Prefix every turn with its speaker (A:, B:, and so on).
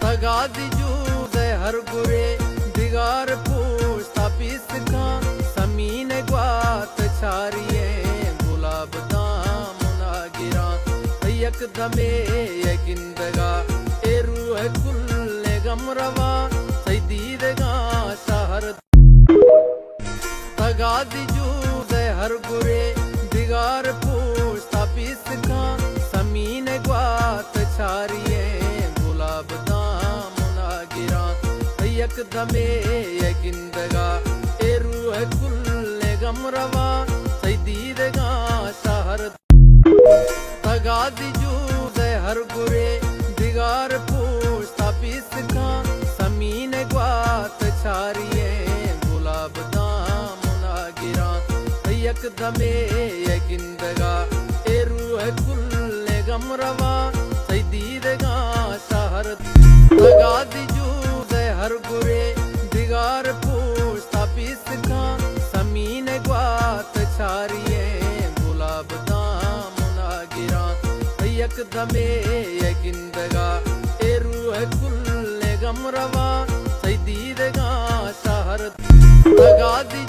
A: तगादी जूदे हर गुरे दिगार पूछता पीस का समीन ग्वात छारिये गुलाब दामुना गिरा यकदमे यगिंदगा ए रूह कुल्ले गमरवा सैदीदगा शहर तगादी जूदे हर गुरे दिगार पूछता पीस का समीन ग्वात छारिये गुलाब दामुना गिरा यकदमे यगिंदगा ए रूह कुल्ले गमरवा सैदीदगा शहर तगादी जूदे हर गुरे दिगार पूछता पीस का समीन ग्वात छारिये गुलाब दामुना गिरा यकदमे यगिंदगा ए रूह कुल्ले गमरवा सैदीदगा शहर तगादी जूदे हर गुरे दिगार पूछता पीस का समीन ग्वात छारिये गुलाब दामुना गिरा यकदमे यगिंदगा ए रूह कुल्ले गमरवा सैदीदगा शहर तगादी